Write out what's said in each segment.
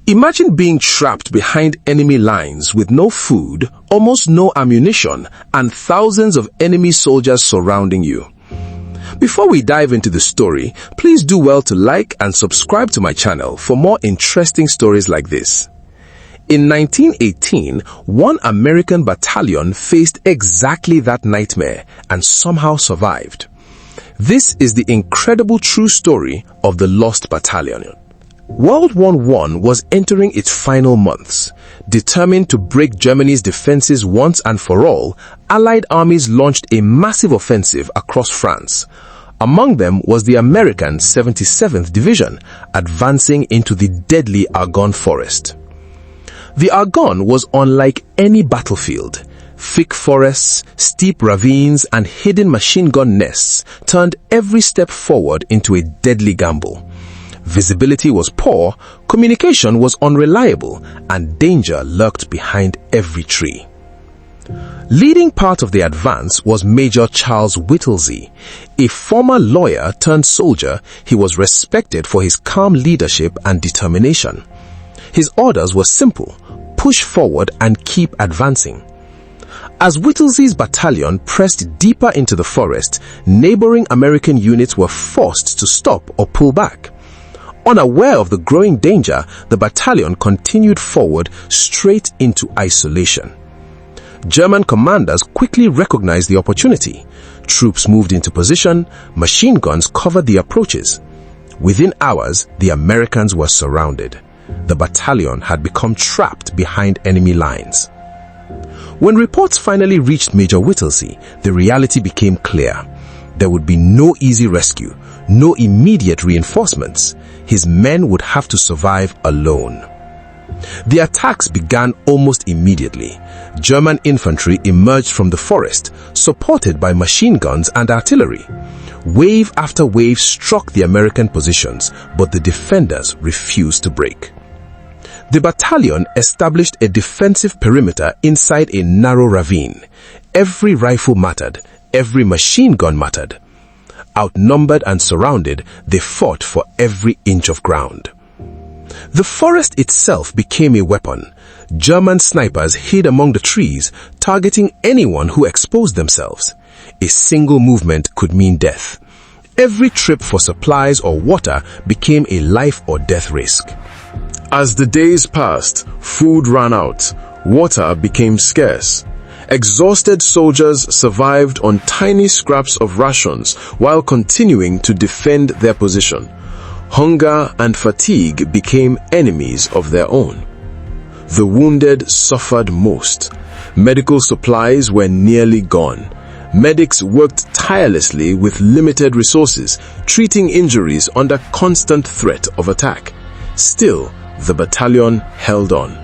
Imagine being trapped behind enemy lines with no food, almost no ammunition, and thousands of enemy soldiers surrounding you. Before we dive into the story, please do well to like and subscribe to my channel for more interesting stories like this. In 1918, one American battalion faced exactly that nightmare and somehow survived. This is the incredible true story of the Lost Battalion. World War I was entering its final months. Determined to break Germany's defenses once and for all, Allied armies launched a massive offensive across France. Among them was the American 77th Division, advancing into the deadly Argonne Forest. The Argonne was unlike any battlefield. Thick forests, steep ravines, and hidden machine gun nests turned every step forward into a deadly gamble. Visibility was poor, communication was unreliable, and danger lurked behind every tree. Leading part of the advance was Major Charles Whittlesey. A former lawyer turned soldier, he was respected for his calm leadership and determination. His orders were simple: push forward and keep advancing. As Whittlesey's battalion pressed deeper into the forest, neighboring American units were forced to stop or pull back. Unaware of the growing danger, the battalion continued forward straight into isolation. German commanders quickly recognized the opportunity. Troops moved into position, machine guns covered the approaches. Within hours, the Americans were surrounded. The battalion had become trapped behind enemy lines. When reports finally reached Major Whittlesey, the reality became clear. There would be no easy rescue, no immediate reinforcements. His men would have to survive alone. The attacks began almost immediately. German infantry emerged from the forest, supported by machine guns and artillery. Wave after wave struck the American positions, but the defenders refused to break. The battalion established a defensive perimeter inside a narrow ravine. Every rifle mattered, every machine gun mattered. Outnumbered and surrounded, they fought for every inch of ground. The forest itself became a weapon. German snipers hid among the trees, targeting anyone who exposed themselves. A single movement could mean death. Every trip for supplies or water became a life or death risk. As the days passed, food ran out, water became scarce. Exhausted soldiers survived on tiny scraps of rations while continuing to defend their position. Hunger and fatigue became enemies of their own. The wounded suffered most. Medical supplies were nearly gone. Medics worked tirelessly with limited resources, treating injuries under constant threat of attack. Still, the battalion held on.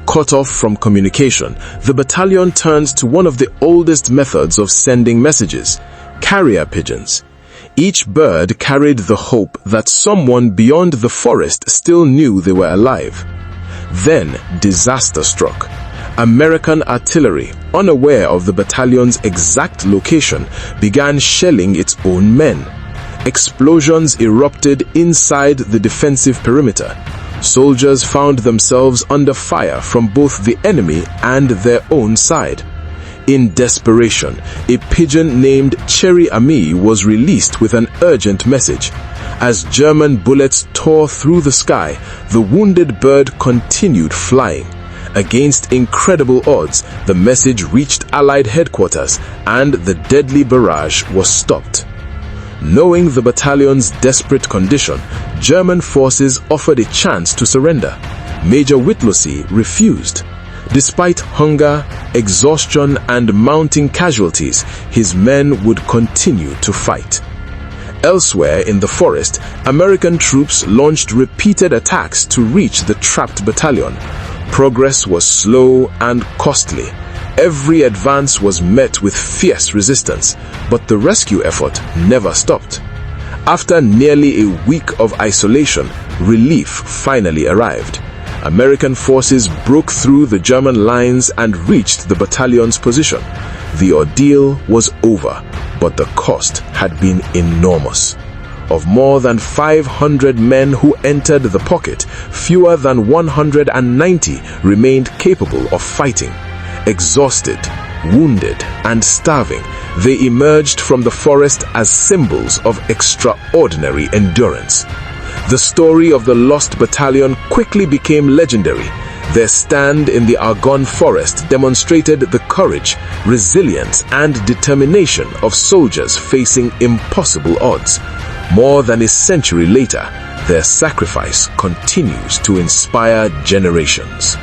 Cut off from communication, the battalion turned to one of the oldest methods of sending messages: carrier pigeons. Each bird carried the hope that someone beyond the forest still knew they were alive. Then disaster struck. American artillery, unaware of the battalion's exact location, began shelling its own men. Explosions erupted inside the defensive perimeter. Soldiers found themselves under fire from both the enemy and their own side. In desperation, a pigeon named Cherry Ami was released with an urgent message. As German bullets tore through the sky, the wounded bird continued flying. Against incredible odds, the message reached Allied headquarters and the deadly barrage was stopped. Knowing the battalion's desperate condition, German forces offered a chance to surrender. Major Whittlesey refused. Despite hunger, exhaustion, and mounting casualties, his men would continue to fight. Elsewhere in the forest, American troops launched repeated attacks to reach the trapped battalion. Progress was slow and costly. Every advance was met with fierce resistance, but the rescue effort never stopped. After nearly a week of isolation, relief finally arrived. American forces broke through the German lines and reached the battalion's position. The ordeal was over, but the cost had been enormous. of more than 500 men who entered the pocket, fewer than 190 remained capable of fighting. Exhausted, wounded, and starving, they emerged from the forest as symbols of extraordinary endurance. The story of the Lost Battalion quickly became legendary. Their stand in the Argonne Forest demonstrated the courage, resilience, and determination of soldiers facing impossible odds. More than a century later, their sacrifice continues to inspire generations.